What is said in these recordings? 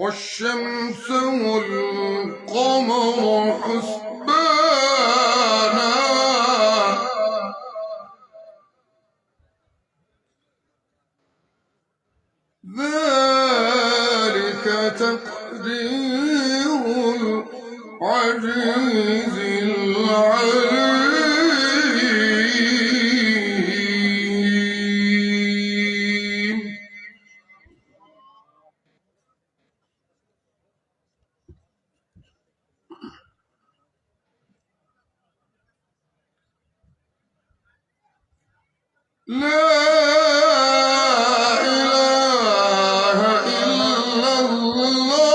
والشمس والقمر حسبانا ذلك تقدير العزيز العليم. لا إله إلا الله.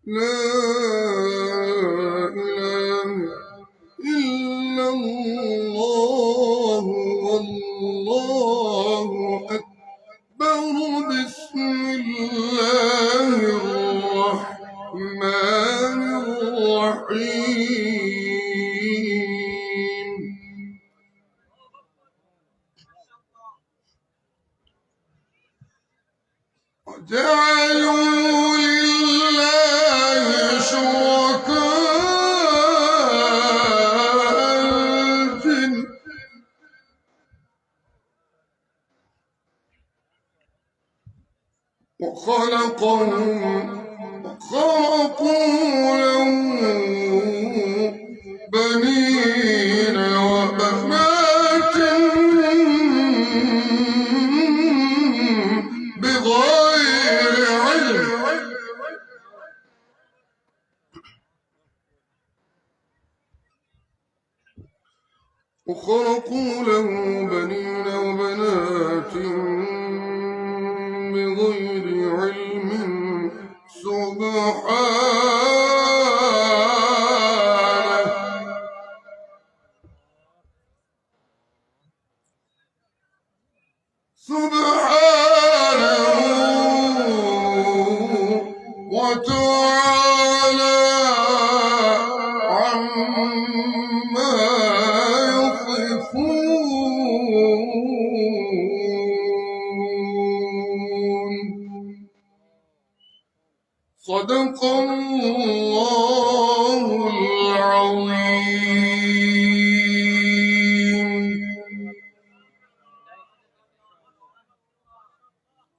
لا إله إلا الله والله أكبر. بسم الله الرحمن الرحيم. وجعلوا لله شركاء الجن وخلقوا له بنين وبنات بغير علم. وخلقوا له بنين وبنات بغير علم. سبحانه وتعالى عما يصفون. صدق الله العظيم.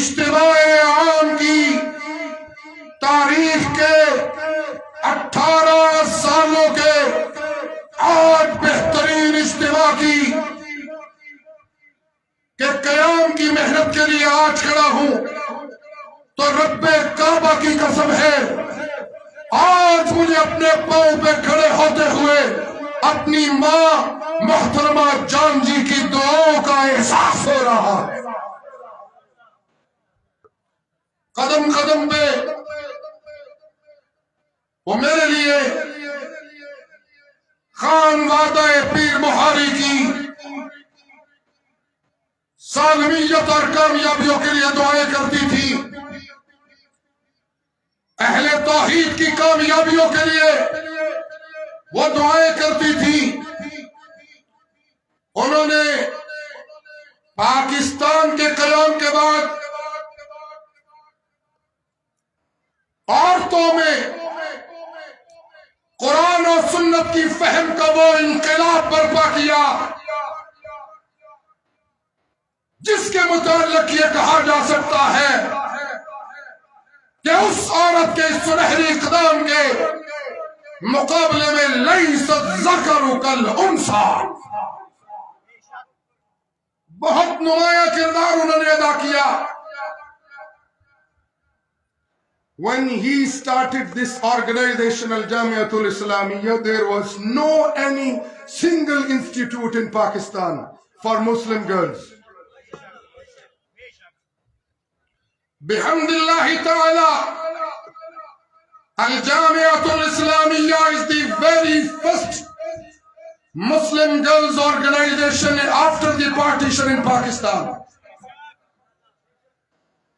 اجتماع عام کی تاریخ کے 18 سالوں کے آج بہترین اجتماع کی کہ قیام کی محنت کے لیے آج کھڑا ہوں تو رب کعبہ کی قسم ہے آج مجھے اپنے پاؤں پہ کھڑے ہوتے ہوئے اپنی ماں محترمہ جان جی کی دعاؤں کا احساس ہو رہا ہے۔ قدم قدم پہ وہ میرے لیے خان وعدہ پیر محاری کی سالمیت اور کامیابیوں کے لیے دعائیں کرتی تھی، اہل توحید کی کامیابیوں کے لیے وہ دعائیں کرتی تھی۔ انہوں نے پاکستان کے قیام کے بعد عورتوں میں قرآن اور سنت کی فہم کا وہ انقلاب برپا کیا جس کے متعلق یہ کہا جا سکتا ہے کہ اس عورت کے سنہری اقدام کے مقابلے میں لیس الذکر کالانثی بہت نمایاں کردار انہوں نے ادا کیا۔ When he started this organization Al-Jamiatul Islamiyya, there was no any single institute in Pakistan for Muslim girls. Bihamdillahi ta'ala, Al-Jamiatul Islamiyya is the very first Muslim girls organization after the partition in Pakistan.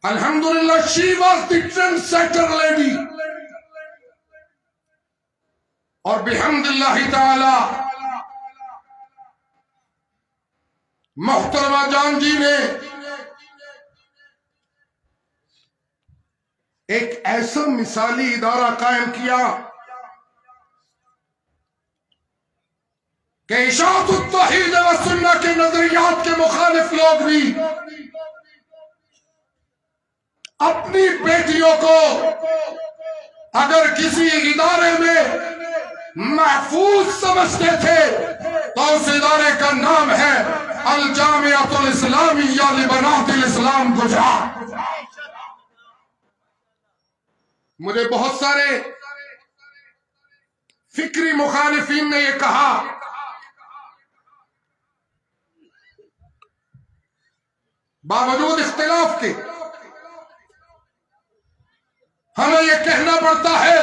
Alhamdulillah, she was the trendsetter lady. اور بحمداللہ تعالی محترمہ جان جی نے ایک ایسا مثالی ادارہ قائم کیا کہ اشاعت التوحید و سنہ کے نظریات کے مخالف لوگ بھی اپنی بیٹیوں کو اگر کسی ادارے میں محفوظ سمجھتے تھے تو اس ادارے کا نام ہے الجامعۃ الاسلامیہ لبنات الاسلام گجرات۔ مجھے بہت سارے فکری مخالفین نے یہ کہا باوجود اختلاف کے ہمیں یہ کہنا پڑتا ہے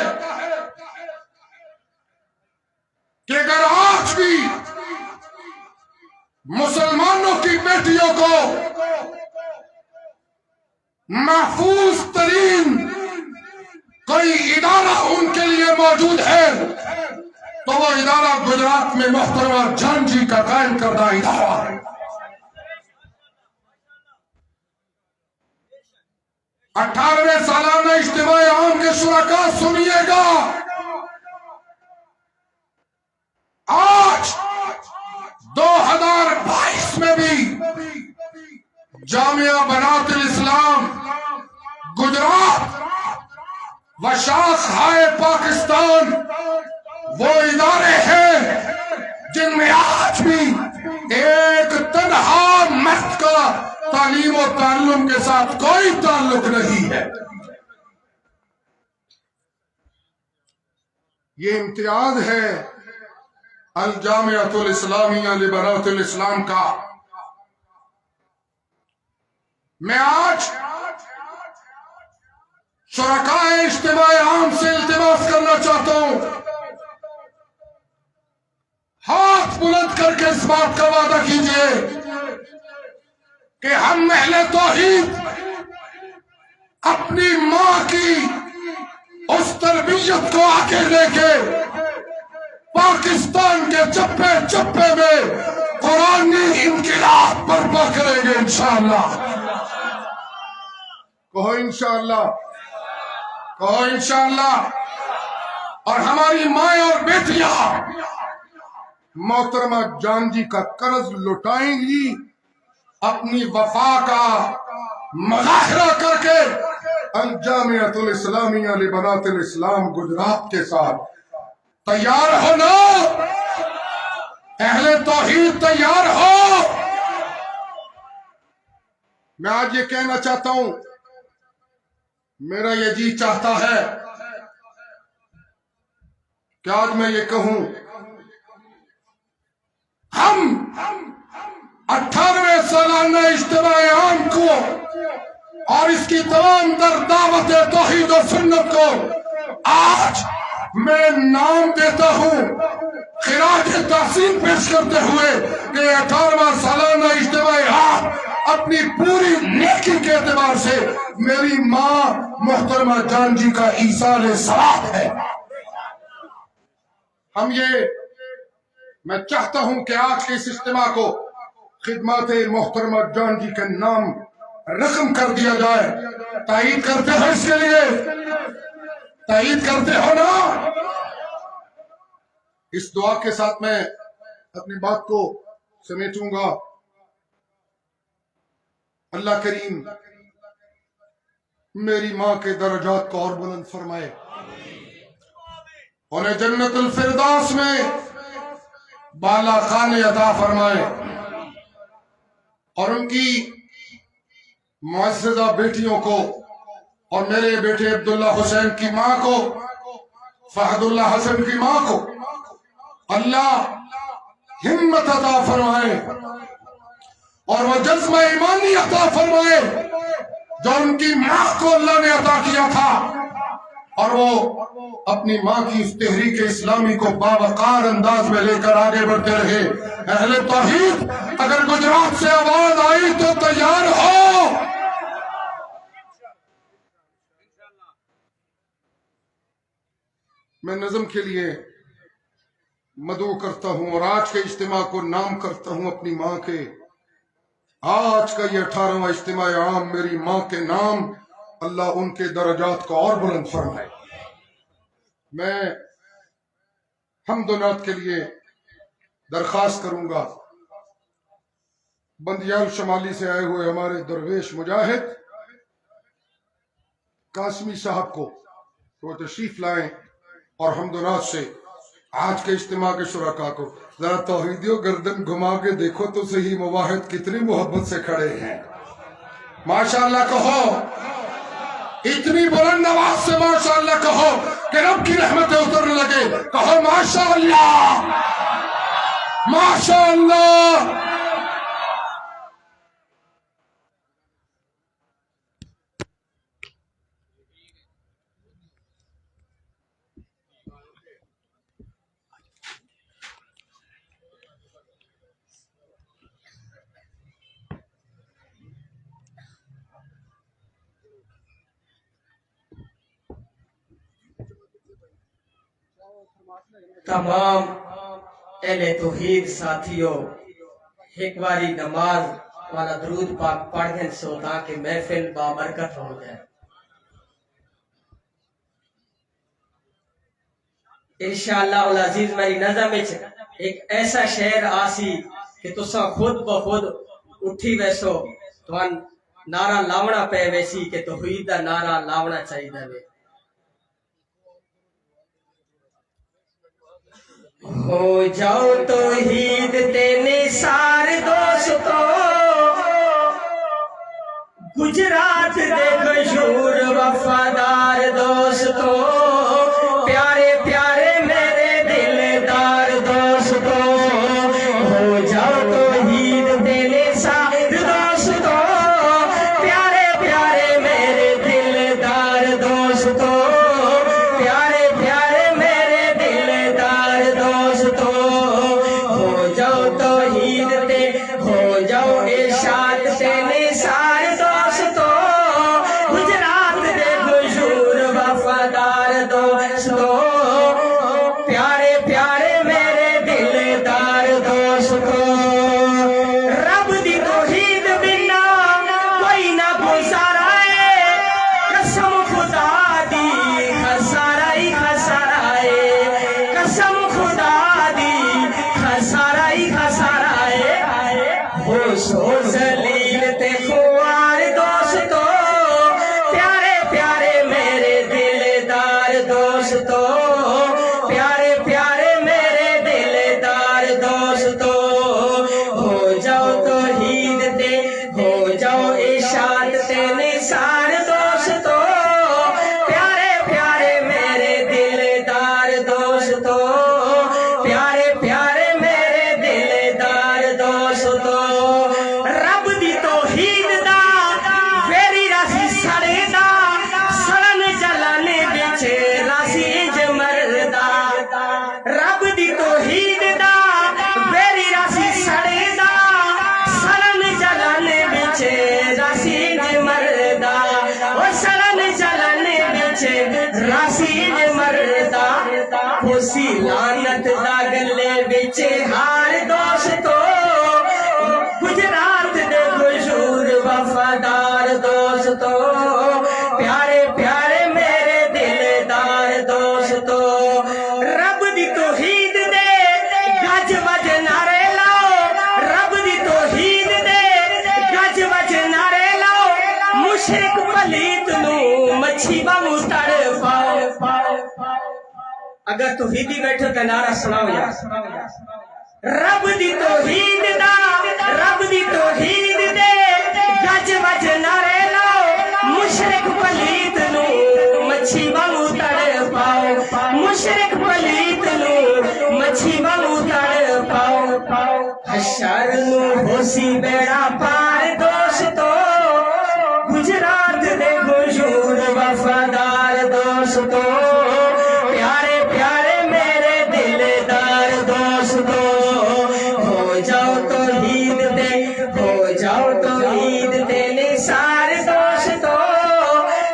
کہ اگر آج بھی مسلمانوں کی بیٹیوں کو محفوظ ترین کوئی ادارہ ان کے لیے موجود ہے تو وہ ادارہ گجرات میں محترمہ جان جی کا قائم کردہ ادارہ ہے۔ 18ویں سالانہ اجتماع عام کے شرکاء سنیے گا، آج 2022 میں بھی جامعہ بنات الاسلام گجرات و شاخہائے پاکستان وہ ادارے ہیں جن میں آج بھی ایک تنہا مرد کا تعلیم و تعلم کے ساتھ کوئی تعلق نہیں ہے۔ یہ امتیاز ہے الجامعۃ الاسلامیہ لبنات الاسلام کا۔ میں آج شرکاء اجتماع عام سے التماس کرنا چاہتا ہوں، ہاتھ بلند کر کے اس بات کا وعدہ کیجئے کہ ہم اہل توحید اپنی ماں کی اس تربیت کو آگے لے کے پاکستان کے چپے چپے میں قرآنی انقلاب برپا کریں گے انشاءاللہ۔ کہو انشاءاللہ، کہو انشاءاللہ۔ اور ہماری مائیں اور بیٹیاں محترمہ جان جی کا قرض لوٹائیں گی، اپنی وفا کا مظاہرہ کر کے الجامعۃ الاسلامیہ لبنات الاسلام گجرات کے ساتھ تیار ہو نا؟ اہل توحید تیار ہو؟ میں آج یہ کہنا چاہتا ہوں، میرا یہ جی چاہتا ہے کہ آج میں یہ کہوں، ہم 18ویں سالانہ اجتماع عام کو اور اس کی تمام در دعوت توحید و سنت کو آج میں نام دیتا ہوں، خراج تحسین پیش کرتے ہوئے کہ 18واں سالانہ اجتماع عام اپنی پوری نیکی کے اعتبار سے میری ماں محترمہ جان جی کا ایصال ثواب ہے۔ میں چاہتا ہوں کہ آج کے اس اجتماع کو خدمات محترمہ جان جی کے نام رقم کر دیا جائے۔ تائید کرتے ہو؟ اس کے لیے تائید کرتے ہو نا؟ اس دعا کے ساتھ میں اپنی بات کو سمیٹوں گا۔ اللہ کریم میری ماں کے درجات کو اور بلند فرمائے، انہیں جنت الفردوس میں بالا خانے عطا فرمائے، اور ان کی معززہ بیٹیوں کو اور میرے بیٹے عبداللہ حسین کی ماں کو، فہد اللہ حسن کی ماں کو اللہ ہمت عطا فرمائے اور وہ جذبہ ایمانی عطا فرمائے جو ان کی ماں کو اللہ نے عطا کیا تھا، اور وہ اپنی ماں کی اس تحریک اسلامی کو باوقار انداز میں لے کر آگے بڑھتے رہے۔ اہل توحید اگر گجرات سے آواز آئی تو تیار ہو؟ میں نظم کے لیے مدعو کرتا ہوں اور آج کے اجتماع کو نام کرتا ہوں اپنی ماں کے۔ آج کا یہ 18واں اجتماع عام میری ماں کے نام، اللہ ان کے درجات کو اور بلند فرمائے۔ میں حمد و نعت کے لیے درخواست کروں گا بندیال شمالی سے آئے ہوئے ہمارے درویش مجاہد قاسمی صاحب کو وہ تشریف لائیں، اور حمد و نعت سے آج کے اجتماع کے شرکاء کو ذرا توحیدیوں گردن گھما کے دیکھو تو صحیح، مواحد کتنی محبت سے کھڑے ہیں۔ ماشاءاللہ کہو، اتنی بلند آواز سے ماشاءاللہ کہو کہ رب کی رحمتیں اترنے لگے۔ کہو ماشاءاللہ، ماشاءاللہ۔ تمام اہل توحید ساتھیوں، ایک باری نماز والا درود پاک پڑھ دیں سو تاکہ محفل بابرکت ہو جائے۔ انشاءاللہ العزیز میری نظم ایک ایسا شعر آسی کہ تساں خود بخود اٹھی ویسو توان نعرہ لاونا پے ویسی کہ توحید دا نعرہ لاونا چاہیے دے۔ ہو جاؤ توحید تے نثار دوستو، گجرات دے مشہور وفادار دوستو، پیارے پیارے میرے دلدار دوستو، ہو جاؤ توحید تے نثار دوستو، پیارے پیارے میرے دلدار دوستو، پیارے پیارے میرے دلدار دوستو، ہو جاؤ توحید تے ہو جاؤ ارشاد تے نثار دوستو، گجرات دے مشہور وفادار دوستو، پیارے پیارے میرے دلدار دوستو، رب دی توحید بنا کوئی نہ گزارا ہے، قسم خدا دی خسارا ہی خسارا ہے، قسم خدا دی خسارا ہی خسارا ہے، ہو سو ذلیل تے خوار دوست لعنت دا گلے وچ ہار دوستو گجرات دے گجور وفادار دوستو پیارے پیارے میرے دلدار دوستو رب دی توحید دے گج وج نعرے لاؤ رب دی توحید دے گج وج نعرے لاؤ مشرک پلیت نو مچھی وانگو تڑ پاؤ اگر توحیدی بیٹھو تے نعرہ سناؤ یار رب دی توحید دا رب دی توحید دے گج وج نعرے لاؤ مشرک پلیت نو مچھی وانگو تڑ پاؤ مشرک پلیت نو مچھی وانگو تڑ پاؤ حشر نو ہوسی بیڑا پار دوستو گجرات دے گجور وفادار دوستو پیارے پیارے میرے دلدار دوستو ہو جاؤ توحید دے نثار دوستو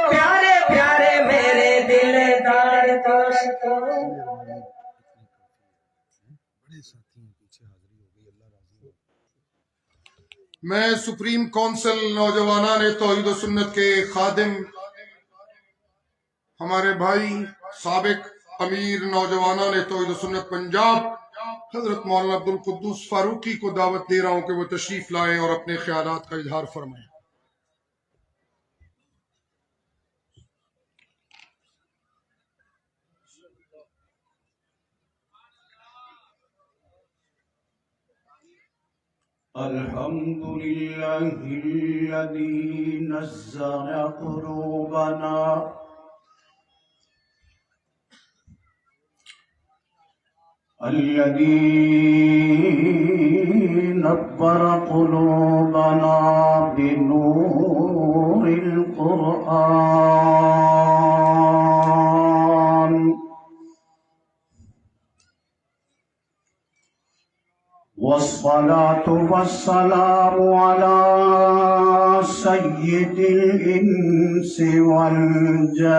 پیارے پیارے میرے دلدار دوستو میں سپریم کونسل نوجوانان توحید و سنت کے خادم ہمارے بھائی سابق امیر نوجوانان توحید و سنت پنجاب حضرت مولانا عبدالقدوس فاروقی کو دعوت دے رہا ہوں کہ وہ تشریف لائیں اور اپنے خیالات کا اظہار فرمائیں۔ الحمد لله الذي نزل قلوبنا نبر قلوبنا بنور القرآن والصلاة والسلام على سيد الإنس والجان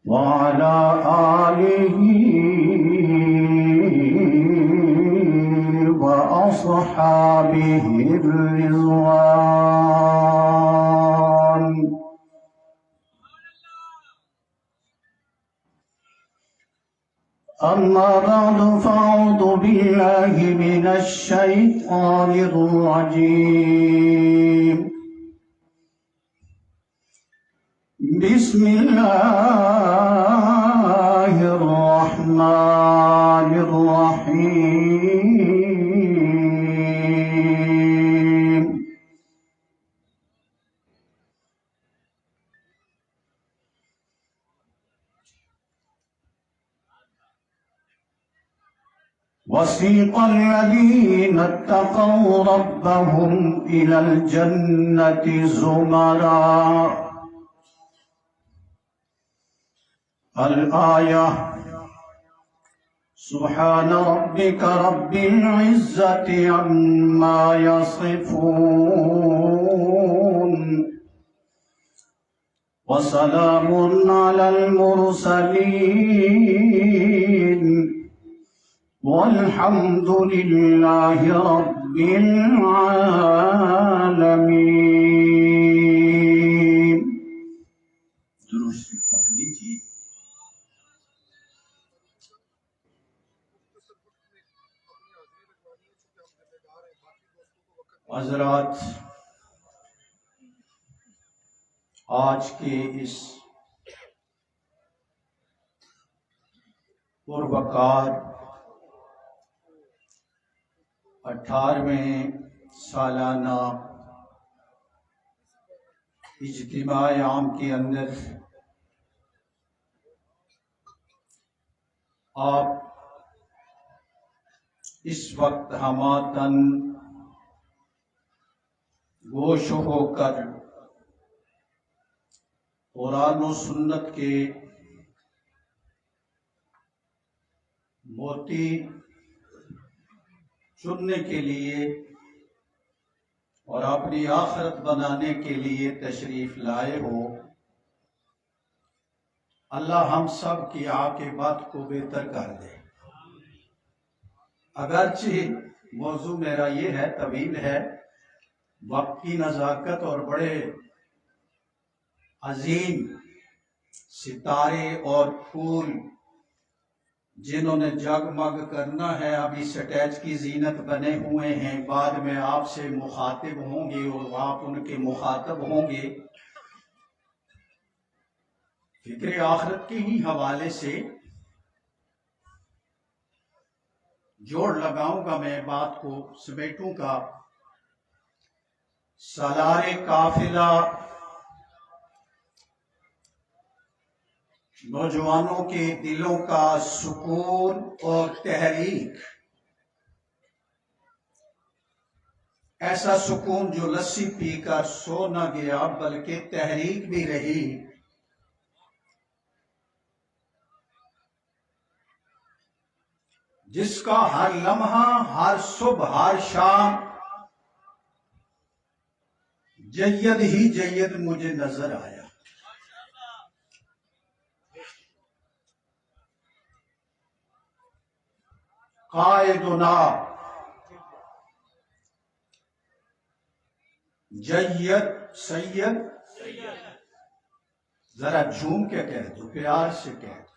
وعلى آله وأصحابه الرضوان أما بعد فأعوذ بالله من الشيطان الرجيم بسم الله الرحمن الرحيم وسيق الذين اتقوا ربهم إلى الجنة زمرا الآية سبحان ربك رب العزة عما يصفون وسلام على المرسلين والحمد لله رب العالمين درست پڑھ لیجیے۔ حضرات، آج کے اس پروقار 18ویں سالانہ اجتماع عام کے اندر آپ اس وقت ہماتن گوش ہو کر قرآن و سنت کے موتی چننے کے لیے اور اپنی آخرت بنانے کے لیے تشریف لائے ہو، اللہ ہم سب کی عاقبت کو بہتر کر دے۔ اگرچہ موضوع میرا یہ ہے، طویل ہے، وقت کی نزاکت اور بڑے عظیم ستارے اور پھول جنہوں نے جگمگ کرنا ہے ابھی سٹیج کی زینت بنے ہوئے ہیں، بعد میں آپ سے مخاطب ہوں گے اور آپ ان کے مخاطب ہوں گے۔ فکر آخرت کے ہی حوالے سے جوڑ لگاؤں گا، میں بات کو سمیٹوں گا۔ سالار قافلہ نوجوانوں کے دلوں کا سکون اور تحریک، ایسا سکون جو لسی پی کر سو نہ گیا بلکہ تحریک بھی رہی۔ جس کا ہر لمحہ، ہر صبح، ہر شام جید ہی جید مجھے نظر آیا۔ قائدنا جید سید، ذرا جھوم کے کہہ دو، پیار سے کہہ دو۔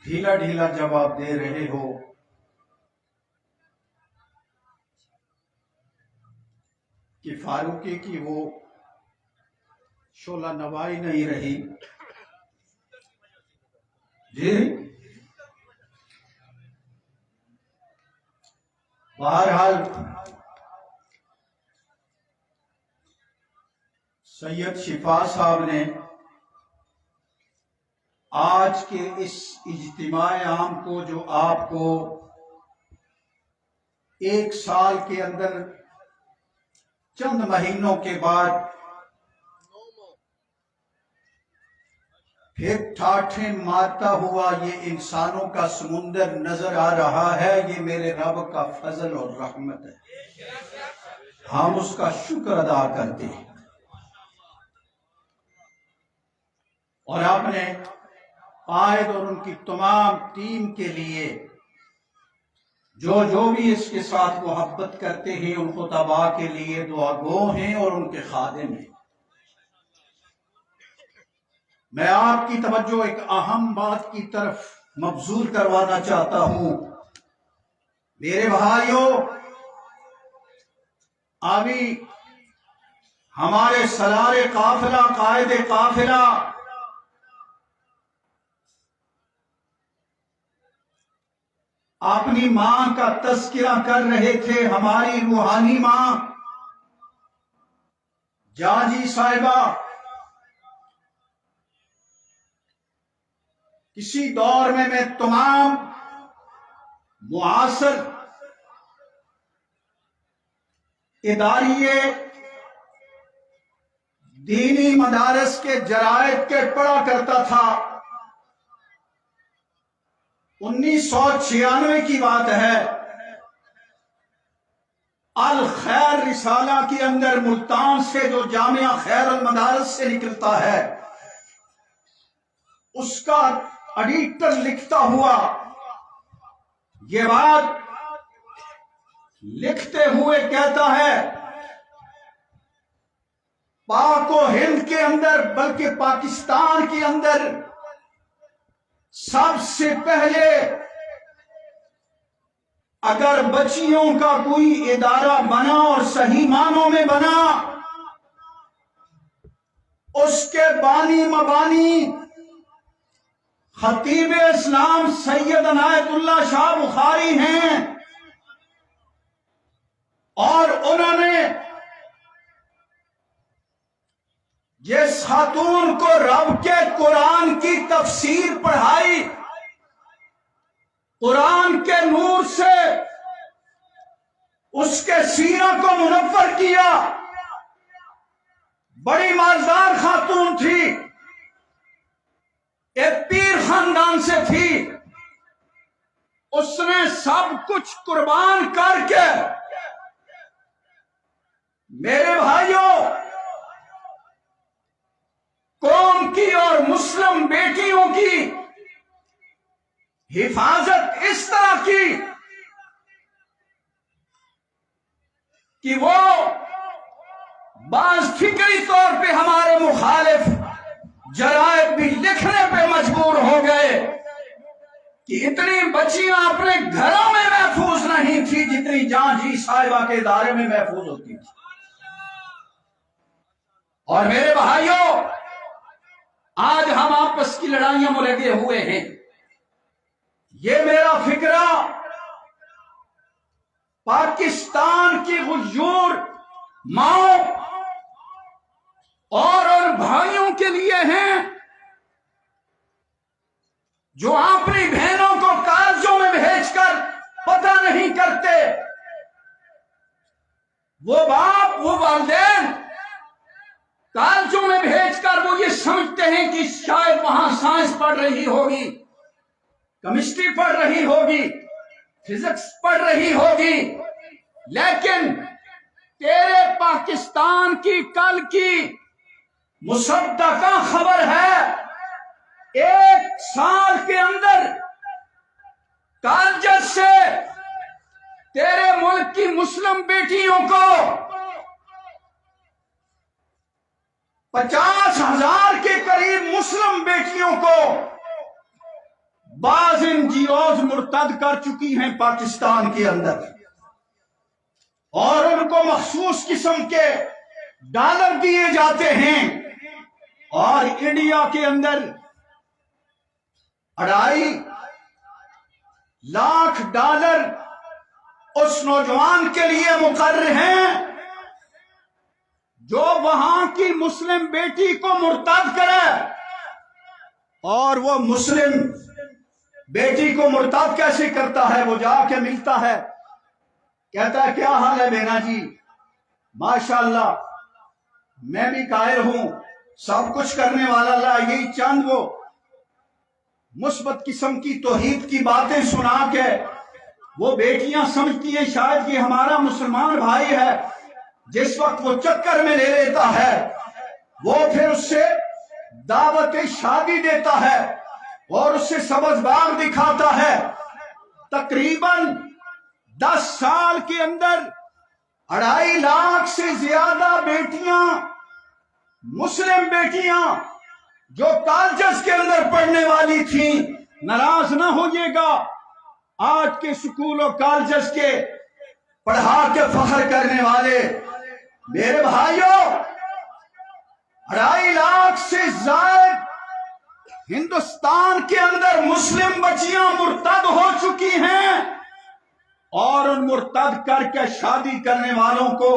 ڈھیلا ڈھیلا جواب دے رہے ہو۔ کہ فاروقی کی وہ شعلہ نوائی نہیں رہی۔ جی بہرحال سید شفا صاحب نے آج کے اس اجتماع عام کو، جو آپ کو ایک سال کے اندر چند مہینوں کے بعد پھر ٹھاٹھیں مارتا ہوا یہ انسانوں کا سمندر نظر آ رہا ہے، یہ میرے رب کا فضل اور رحمت ہے، ہم اس کا شکر ادا کرتے ہیں۔ اور آپ نے قائد اور ان کی تمام ٹیم کے لیے جو بھی اس کے ساتھ محبت کرتے ہیں، ان خطباء کے لیے دعا گو ہیں اور ان کے خادم ہیں۔ میں آپ کی توجہ ایک اہم بات کی طرف مبذول کروانا چاہتا ہوں۔ میرے بھائیوں، ابھی ہمارے سالار قافلہ، قائد قافلہ اپنی ماں کا تذکرہ کر رہے تھے، ہماری روحانی ماں جاجی صاحبہ۔ کسی دور میں تمام معاصر اداریے دینی مدارس کے جرائد کے پڑھا کرتا تھا۔ 1996 کی بات ہے، الخیر رسالہ کے اندر ملتان سے جو جامعہ خیر المدارس سے نکلتا ہے، اس کا ایڈیٹر لکھتا ہوا یہ بات لکھتے ہوئے کہتا ہے، پاک و ہند کے اندر بلکہ پاکستان کے اندر سب سے پہلے اگر بچیوں کا کوئی ادارہ بنا اور صحیح معنوں میں بنا، اس کے بانی مبانی خطیب اسلام سید عنایت اللہ شاہ بخاری ہیں، اور انہوں نے جس خاتون کو رب کے قرآن کی تفسیر پڑھائی، قرآن کے نور سے اس کے سینہ کو منور کیا، بڑی مالدار خاتون تھی، ایک پیر خاندان سے تھی، اس نے سب کچھ قربان کر کے میرے بھائیوں قوم کی اور مسلم بیٹیوں کی حفاظت اس طرح کی کہ وہ بعض فکری طور پہ ہمارے مخالف جرائد بھی لکھنے پہ مجبور ہو گئے کہ اتنی بچیاں اپنے گھروں میں محفوظ نہیں تھی جتنی جہاں جی صاحبہ کے ادارے میں محفوظ ہوتی تھی۔ اور میرے بھائیوں آج ہم آپس کی لڑائیوں میں لگے ہوئے ہیں۔ یہ میرا فکرہ پاکستان کی غیور ماؤں اور ان بھائیوں کے لیے ہیں جو اپنی بہنوں کو کالجوں میں بھیج کر پتہ نہیں کرتے، وہ باپ وہ والدین کالجوں میں بھیج کر وہ یہ سمجھتے ہیں کہ شاید وہاں سائنس پڑھ رہی ہوگی، کیمسٹری پڑھ رہی ہوگی، فزکس پڑھ رہی ہوگی، لیکن تیرے پاکستان کی کل کی مصدقہ خبر ہے 1 سال کے اندر کالجز سے تیرے ملک کی مسلم بیٹیوں کو 50,000 کے قریب مسلم بیٹیوں کو بعض NGOs مرتد کر چکی ہیں پاکستان کے اندر، اور ان کو مخصوص قسم کے ڈالر دیے جاتے ہیں، اور انڈیا کے اندر 2.5 لاکھ ڈالر اس نوجوان کے لیے مقرر ہیں جو وہاں کی مسلم بیٹی کو مرتد کرے۔ اور وہ مسلم بیٹی کو مرتد کیسے کرتا ہے؟ وہ جا کے ملتا ہے، کہتا ہے کیا حال ہے بینا جی، ماشاءاللہ میں بھی قائل ہوں، سب کچھ کرنے والا اللہ، یہی چند وہ مثبت قسم کی توحید کی باتیں سنا کے وہ بیٹیاں سمجھتی ہیں شاید یہ ہمارا مسلمان بھائی ہے۔ جس وقت وہ چکر میں لے لیتا ہے وہ پھر اس سے دعوت شادی دیتا ہے اور اس سے سبز باغ دکھاتا ہے۔ تقریباً 10 سال کے اندر 2.5 لاکھ سے زیادہ بیٹیاں، مسلم بیٹیاں جو کالجز کے اندر پڑھنے والی تھیں، ناراض نہ ہوئیے گا، آج کے سکول و کالجز کے پڑھا کے فخر کرنے والے میرے بھائیوں 2.5 لاکھ سے زائد ہندوستان کے اندر مسلم بچیاں مرتد ہو چکی ہیں، اور ان مرتد کر کے شادی کرنے والوں کو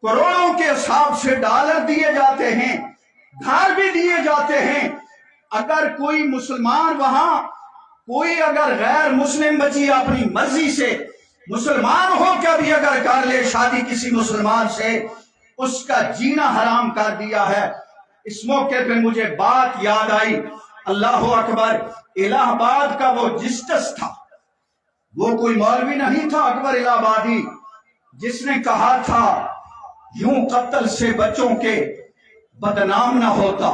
کروڑوں کے حساب سے ڈالر دیے جاتے ہیں، گھر بھی دیے جاتے ہیں۔ اگر کوئی مسلمان وہاں کوئی اگر غیر مسلم بچی اپنی مرضی سے مسلمان ہو کے بھی اگر کر لے شادی کسی مسلمان سے، اس کا جینا حرام کر دیا ہے۔ اس موقع پہ مجھے بات یاد آئی، اللہ اکبر، الہ آباد کا وہ جسٹس تھا، وہ کوئی مولوی نہیں تھا، اکبر الہ آبادی، جس نے کہا تھا یوں قتل سے بچوں کے بدنام نہ ہوتا،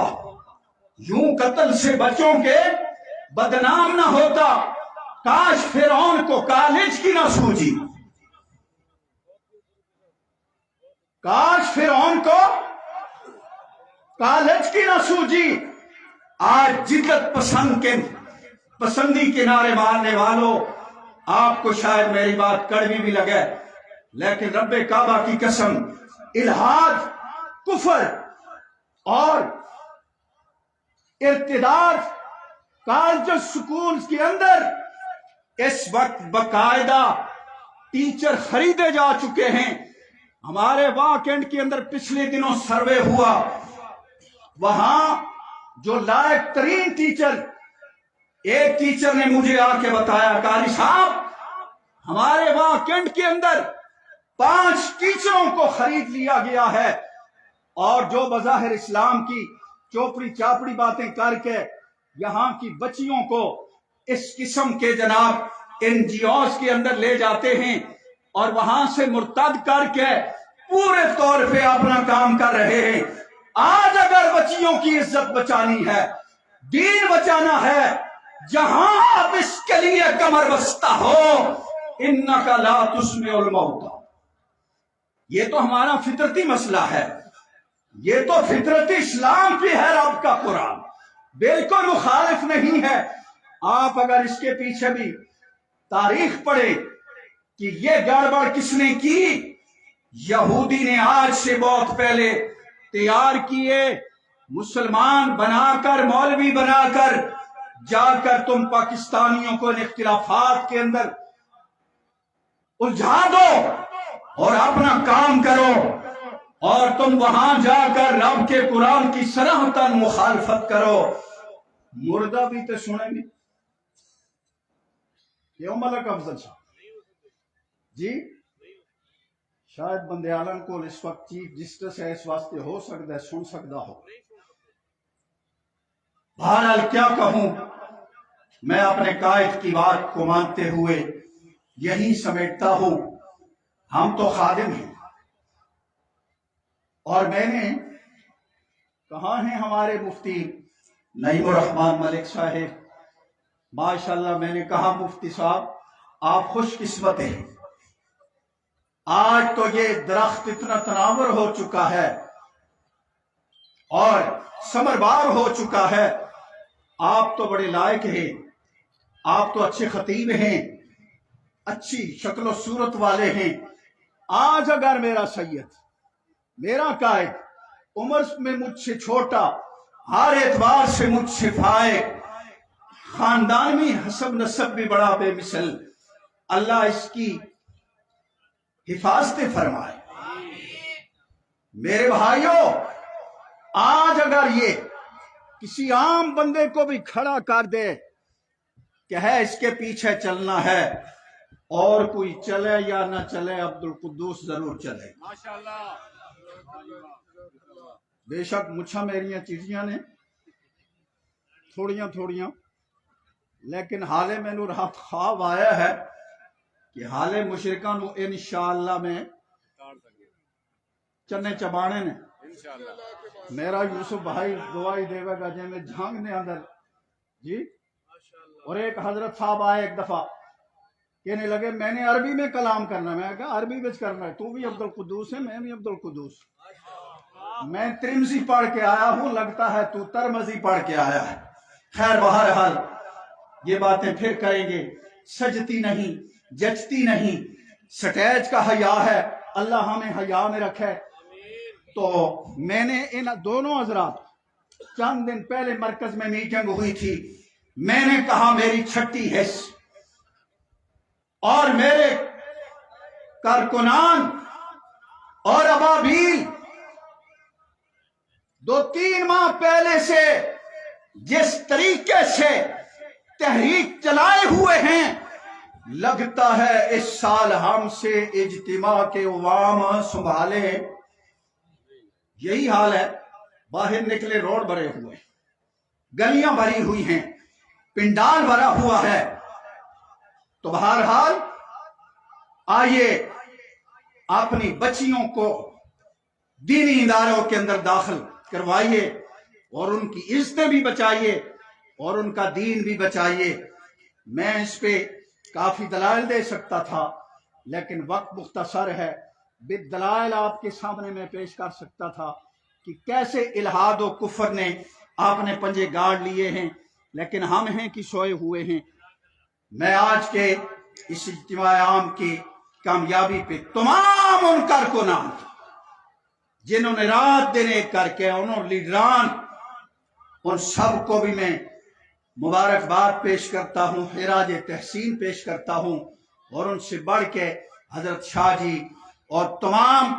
یوں قتل سے بچوں کے بدنام نہ ہوتا، کاش فرعون کو کالج کی نہ سوجی، کاش فرعون کو کالج کی نہ سوجی۔ آج جدت پسند کے پسندی کے نعرے مارنے والوں، آپ کو شاید میری بات کڑوی بھی لگے، لیکن رب کعبہ کی قسم الحاد، کفر اور ارتداد کالج سکولز کے اندر اس وقت باقاعدہ ٹیچر خریدے جا چکے ہیں۔ ہمارے واکنڈ کے اندر پچھلے دنوں سروے ہوا، وہاں جو لائق ترین ٹیچر، ایک ٹیچر نے مجھے آ کے بتایا قاری صاحب ہمارے واکنڈ کے اندر 5 ٹیچروں کو خرید لیا گیا ہے، اور جو بظاہر اسلام کی چوپڑی چاپڑی باتیں کر کے یہاں کی بچیوں کو اس قسم کے جناب NGOs کے اندر لے جاتے ہیں اور وہاں سے مرتد کر کے پورے طور پہ اپنا کام کر رہے ہیں. آج اگر بچیوں کی عزت بچانی ہے، دین بچانا ہے، جہاں آپ اس کے لیے کمر بستہ ہو، انک لا تسمع الموتى، یہ تو ہمارا فطرتی مسئلہ ہے، یہ تو فطرتی اسلام کی ہے. رب کا قرآن بالکل مخالف نہیں ہے. آپ اگر اس کے پیچھے بھی تاریخ پڑھیں کہ یہ گڑبڑ کس نے کی، یہودی نے آج سے بہت پہلے تیار کیے، مسلمان بنا کر، مولوی بنا کر، جا کر تم پاکستانیوں کو ان اختلافات کے اندر الجھا دو اور اپنا کام کرو، اور تم وہاں جا کر رب کے قرآن کی صراحتاً مخالفت کرو. مردہ بھی تو سنیں گے. کیوں ملک افضل صاحب جی؟ شاید بندیالن کو اس وقت چیف جسٹس ہے، اس واسطے ہو سکتا ہے سن سکتا ہو. بہرحال کیا کہوں، میں اپنے قائد کی بات کو مانتے ہوئے یہی سمیٹتا ہوں. ہم تو خادم ہیں، اور میں نے کہاں ہیں ہمارے مفتی نعیم الرحمن ملک صاحب، ماشاءاللہ میں نے کہا مفتی صاحب آپ خوش قسمت ہیں. آج تو یہ درخت اتنا تناور ہو چکا ہے اور ثمربار ہو چکا ہے. آپ تو بڑے لائق ہیں، آپ تو اچھے خطیب ہیں، اچھی شکل و صورت والے ہیں. آج اگر میرا سید، میرا قائد، عمر میں مجھ سے چھوٹا، ہر اعتبار سے مجھ سے فائق، خاندانی حسب نسب بھی بڑا بے مثل، اللہ اس کی حفاظت فرمائے. میرے بھائیوں، آج اگر یہ کسی عام بندے کو بھی کھڑا کر دے کہ ہے اس کے پیچھے چلنا ہے، اور کوئی چلے یا نہ چلے، عبد القدوس ضرور چلے. بے شک مچھا میریاں چیزیاں نے تھوڑیاں، لیکن حالے میں نو رات خواب آیا ہے کہ حالے مشرکاں نو انشاءاللہ میں چنے چبانے نے. میرا یوسف بھائی دعائی دے گا جے میں جھانگ نے اندر جی. اور ایک حضرت صاحب آئے ایک دفعہ کہنے لگے میں نے عربی میں کلام کرنا. میں کہا عربی میں کرنا ہے، تو بھی عبد القدوس ہے، میں بھی عبد القدوس. میں ترمذی پڑھ کے آیا ہوں، لگتا ہے تو ترمذی پڑھ کے آیا ہے. خیر بہرحال یہ باتیں پھر کریں گے. سجتی نہیں، جچتی نہیں، سٹیج کا حیا ہے، اللہ ہمیں حیا میں رکھے. تو میں نے ان دونوں حضرات، چند دن پہلے مرکز میں میٹنگ ہوئی تھی، میں نے کہا میری چھٹی حص اور میرے کارکنان اور ابابیل 2-3 ماہ پہلے سے جس طریقے سے تحریک چلائے ہوئے ہیں، لگتا ہے اس سال ہم سے اجتماع کے عوام سنبھالے. یہی حال ہے. باہر نکلے روڈ بھرے ہوئے، گلیاں بھری ہوئی ہیں، پنڈال بھرا ہوا ہے. تو بہرحال آئیے اپنی بچیوں کو دینی اداروں کے اندر داخل کروائیے اور ان کی عزتیں بھی بچائیے اور ان کا دین بھی بچائیے. میں اس پہ کافی دلائل دے سکتا تھا، لیکن وقت مختصر ہے. بالدلائل آپ کے سامنے میں پیش کر سکتا تھا کہ کیسے الہاد و کفر نے آپ نے پنجے گاڑ لیے ہیں، لیکن ہم ہیں کہ سوئے ہوئے ہیں. میں آج کے اس اجتماع عام کی کامیابی پہ تمام ان کارکنان جنہوں نے رات دن ایک کر کے، انہوں لیڈران، ان سب کو بھی میں مبارکباد پیش کرتا ہوں، خراج تحسین پیش کرتا ہوں. اور ان سے بڑھ کے حضرت شاہ جی اور تمام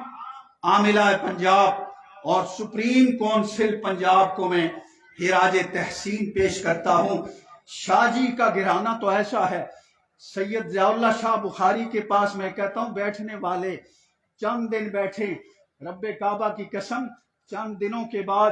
عاملہ پنجاب اور سپریم کونسل پنجاب کو میں خراج تحسین پیش کرتا ہوں. شاہ جی کا گھرانہ تو ایسا ہے، سید ضیاء اللہ شاہ بخاری کے پاس میں کہتا ہوں بیٹھنے والے چند دن بیٹھے، رب کعبہ کی قسم چند دنوں کے بعد